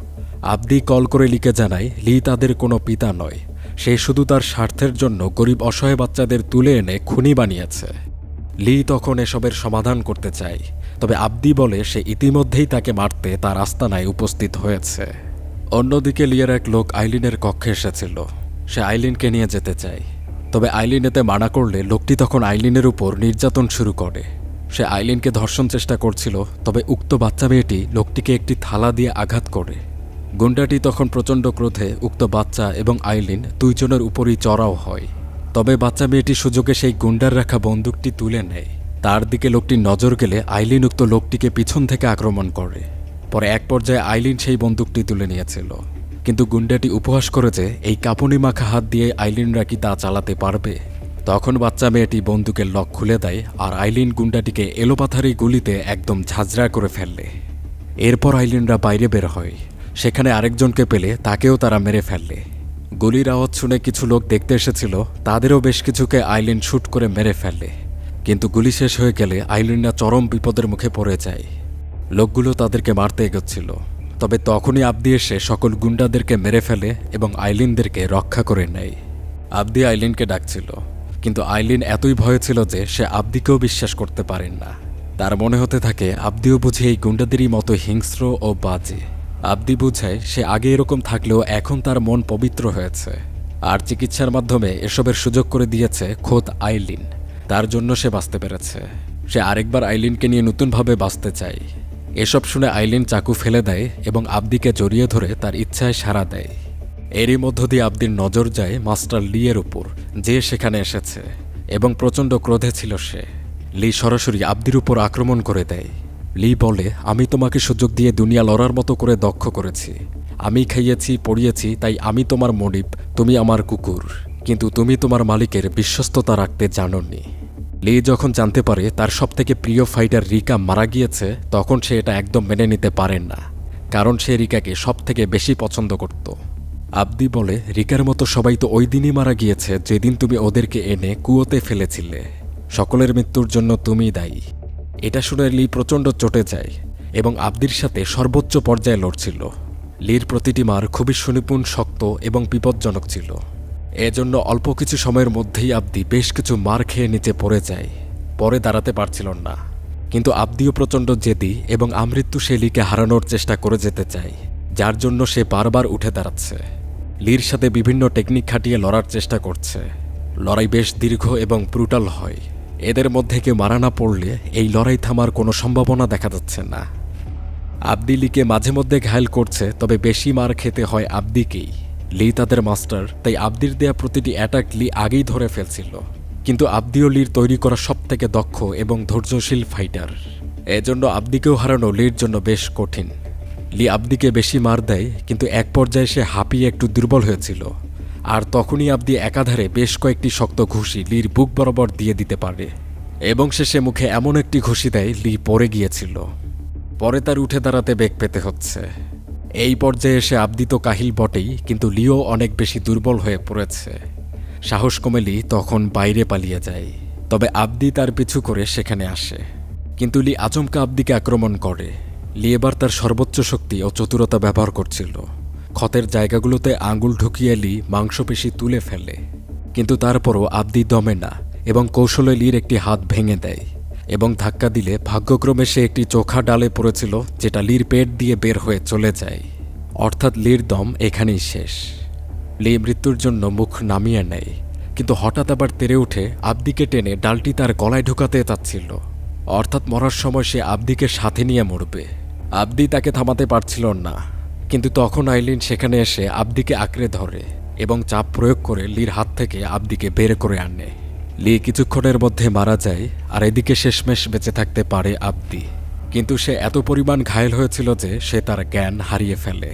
আবদি কল করে লিকে জানায় লি তাদের কোনো পিতা নয়, সে শুধু তার স্বার্থের জন্য গরিব অসহায় বাচ্চাদের তুলে এনে খুনি বানিয়েছে। লি তখন এসবের সমাধান করতে চায়, তবে আবদি বলে সে ইতিমধ্যেই তাকে মারতে তার আস্তানায় উপস্থিত হয়েছে। অন্যদিকে লিয়ের এক লোক আইলিনের কক্ষে এসেছিল। সে আইলিনকে নিয়ে যেতে চায়, তবে আইলিন এতে মানা করলে লোকটি তখন আইলিনের উপর নির্যাতন শুরু করে। সে আইলিনকে ধর্ষণ চেষ্টা করছিল, তবে উক্ত বাচ্চা মেয়েটি লোকটিকে একটি থালা দিয়ে আঘাত করে। গুন্ডাটি তখন প্রচণ্ড ক্রোধে উক্ত বাচ্চা এবং আইলিন দুইজনের উপরই চড়াও হয়। তবে বাচ্চা মেয়েটি সুযোগে সেই গুন্ডার রাখা বন্দুকটি তুলে নেয়। তার দিকে লোকটির নজর গেলে আইলিন উক্ত লোকটিকে পিছন থেকে আক্রমণ করে। পরে এক পর্যায়ে আইলিন সেই বন্দুকটি তুলে নিয়েছিল, কিন্তু গুন্ডাটি উপহাস করে যে এই কাঁপুনি মাখা হাত দিয়ে আইলিনরা কি তা চালাতে পারবে। তখন বাচ্চা মেয়েটি বন্দুকের লক খুলে দেয় আর আইলিন গুন্ডাটিকে এলোপাথারি গুলিতে একদম ঝাঁঝরা করে ফেললে। এরপর আইলিনরা বাইরে বের হয়। সেখানে আরেকজনকে পেলে তাকেও তারা মেরে ফেললে। গুলির আওয়াজ শুনে কিছু লোক দেখতে এসেছিল, তাদেরও বেশ কিছুকে আইলিন শ্যুট করে মেরে ফেললে। কিন্তু গুলি শেষ হয়ে গেলে আইলিনরা চরম বিপদের মুখে পড়ে যায়। লোকগুলো তাদেরকে মারতে এগোচ্ছিল, তবে তখনই আবদি এসে সকল গুন্ডাদেরকে মেরে ফেলে এবং আইলিনদেরকে রক্ষা করে নেয়। আবদি আইলিনকে ডাকছিল, কিন্তু আইলিন এতই ভয়ে ছিল যে সে আবদিকেও বিশ্বাস করতে পারেন না। তার মনে হতে থাকে আবদিও বুঝি এই গুন্ডাদেরই মতো হিংস্র ও বাজে। আবদি বুঝায় সে আগে এরকম থাকলেও এখন তার মন পবিত্র হয়েছে, আর চিকিৎসার মাধ্যমে এসবের সুযোগ করে দিয়েছে খোদ আইলিন। তার জন্য সে বাঁচতে পেরেছে। সে আরেকবার আইলিনকে নিয়ে নতুনভাবে বাঁচতে চায়। এসব শুনে আইলিন চাকু ফেলে দেয় এবং আবদিকে জড়িয়ে ধরে তার ইচ্ছায় সাড়া দেয়। এরই মধ্য দিয়ে আবদির নজর যায় মাস্টার লি এর উপর, যে সেখানে এসেছে এবং প্রচণ্ড ক্রোধে ছিল সে। লি সরাসরি আবদির উপর আক্রমণ করে দেয়। লি বলে, আমি তোমাকে সুযোগ দিয়ে দুনিয়া লড়ার মতো করে দক্ষ করেছি। আমি খাইয়েছি, পড়িয়েছি, তাই আমি তোমার মনিব, তুমি আমার কুকুর, কিন্তু তুমি তোমার মালিকের বিশ্বস্ততা রাখতে জানোনি। লি যখন জানতে পারে তার সবথেকে প্রিয় ফাইটার রিকা মারা গিয়েছে, তখন সে এটা একদম মেনে নিতে পারেন না, কারণ সে রিকাকে সবথেকে বেশি পছন্দ করত। আবদি বলে, রিকার মতো সবাই তো ওই দিনই মারা গিয়েছে যেদিন তুমি ওদেরকে এনে কুয়োতে ফেলেছিলে। সকলের মৃত্যুর জন্য তুমি দায়ী। এটা শুনে লি প্রচণ্ড চটে যায় এবং আবদির সাথে সর্বোচ্চ পর্যায়ে লড়ছিল। লির প্রতিটি মার খুবই সুনিপুণ, শক্ত এবং বিপজ্জনক ছিল। এজন্য অল্প কিছু সময়ের মধ্যেই আবদি বেশ কিছু মার খেয়ে নিচে পড়ে যায়। পরে দাঁড়াতে পারছিল না, কিন্তু আবদিও প্রচণ্ড জেদি এবং আমৃত্যু সে লিকে হারানোর চেষ্টা করে যেতে চায়, যার জন্য সে বারবার উঠে দাঁড়াচ্ছে। লির সাথে বিভিন্ন টেকনিক খাটিয়ে লড়ার চেষ্টা করছে। লড়াই বেশ দীর্ঘ এবং ব্রুটাল হয়। এদের মধ্যে কেউ মারা না পড়লে এই লড়াই থামার কোনো সম্ভাবনা দেখা যাচ্ছে না। আবদি লিকে মাঝে মধ্যে ঘায়েল করছে, তবে বেশি মার খেতে হয় আবদিকেই। লি তাদের মাস্টার, তাই আবদির দেয়া প্রতিটি অ্যাটাক লি আগেই ধরে ফেলছিল। কিন্তু আবদিও লির তৈরি করা সবথেকে দক্ষ এবং ধৈর্যশীল ফাইটার। এজন্য আবদিকেও হারানো লির জন্য বেশ কঠিন। লি আবদিকে বেশি মার দেয়, কিন্তু এক পর্যায়ে সে হাঁপিয়ে একটু দুর্বল হয়েছিল, আর তখনই আবদি একাধারে বেশ কয়েকটি শক্ত ঘুষি লির বুক বরাবর দিয়ে দিতে পারে এবং শেষে মুখে এমন একটি ঘুষি দেয় লি পড়ে গিয়েছিল। পরে তার উঠে দাঁড়াতে বেগ পেতে হচ্ছে। এই পর্যায়ে এসে আবদি তো কাহিল বটেই, কিন্তু লিও অনেক বেশি দুর্বল হয়ে পড়েছে। সাহস কমে লি তখন বাইরে পালিয়ে যায়, তবে আবদি তার পিছু করে সেখানে আসে। কিন্তু লি আচমকা আবদিকে আক্রমণ করে। লি এবার তার সর্বোচ্চ শক্তি ও চতুরতা ব্যবহার করছিল। ক্ষতের জায়গাগুলোতে আঙুল ঢুকিয়ে লি মাংসপেশি তুলে ফেলে, কিন্তু তারপরও আবদি দমে না এবং কৌশলে লির একটি হাত ভেঙে দেয় এবং ধাক্কা দিলে ভাগ্যক্রমে সে একটি চোখা ডালে পড়েছিল, যেটা লির পেট দিয়ে বের হয়ে চলে যায়। অর্থাৎ লির দম এখানেই শেষ। লি মৃত্যুর জন্য মুখ নামিয়ে নেয়, কিন্তু হঠাৎ আবার তেড়ে উঠে আবদিকে টেনে ডালটি তার গলায় ঢুকাতে চাচ্ছিল। অর্থাৎ মরার সময় সে আবদিকে সাথে নিয়ে মরবে। আবদি তাকে থামাতে পারছিল না, কিন্তু তখন আইলিন সেখানে এসে আবদিকে আঁকড়ে ধরে এবং চাপ প্রয়োগ করে লির হাত থেকে আবদিকে বের করে আনে। লি কিছুক্ষণের মধ্যে মারা যায়, আর এদিকে শেষমেশ বেঁচে থাকতে পারে আবদি, কিন্তু সে এত পরিমাণ ঘায়েল হয়েছিল যে সে তার জ্ঞান হারিয়ে ফেলে।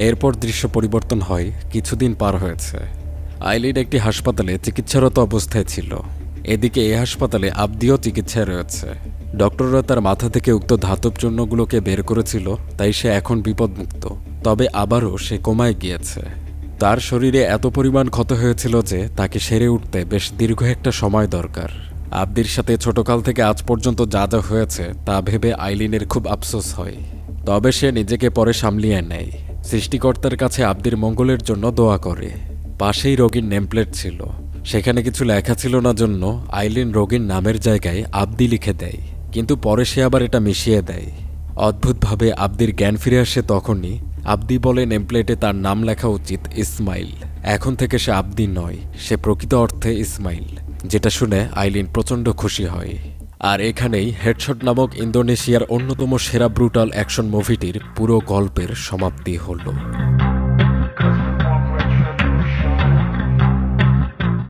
এরপর দৃশ্য পরিবর্তন হয়। কিছুদিন পার হয়েছে। আইলিন একটি হাসপাতালে চিকিৎসারত অবস্থায় ছিল। এদিকে এই হাসপাতালে আবদিও চিকিৎসায় রয়েছে। ডক্টররা তার মাথা থেকে উক্ত ধাতব চূর্ণগুলোকে বের করেছিল, তাই সে এখন বিপদমুক্ত। তবে আবারও সে কমায় গিয়েছে। তার শরীরে এত পরিমাণ ক্ষত হয়েছিল যে তাকে সেরে উঠতে বেশ দীর্ঘ একটা সময় দরকার। আবদির সাথে ছোটকাল থেকে আজ পর্যন্ত যা যা হয়েছে তা ভেবে আইলিনের খুব আফসোস হয়। তবে সে নিজেকে পরে সামলিয়ে নেয়। সৃষ্টিকর্তার কাছে আবদির মঙ্গলের জন্য দোয়া করে। পাশেই রোগীর নেমপ্লেট ছিল, সেখানে কিছু লেখা ছিল না জন্য আইলিন রোগীর নামের জায়গায় আবদি লিখে দেয়, কিন্তু পরে সে আবার এটা মিশিয়ে দেয়। অদ্ভুতভাবে আবদির জ্ঞান ফিরে আসে তখনই। আবদি বলে নেমপ্লেটে তার নাম লেখা উচিত ইসমাইল। এখন থেকে সে আবদি নয়, সে প্রকৃত অর্থে ইসমাইল, যেটা শুনে আইলিন প্রচণ্ড খুশি হয়। আর এখানেই হেডশট নামক ইন্দোনেশিয়ার অন্যতম সেরা ব্রুটাল অ্যাকশন মুভিটির পুরো গল্পের সমাপ্তি হলো।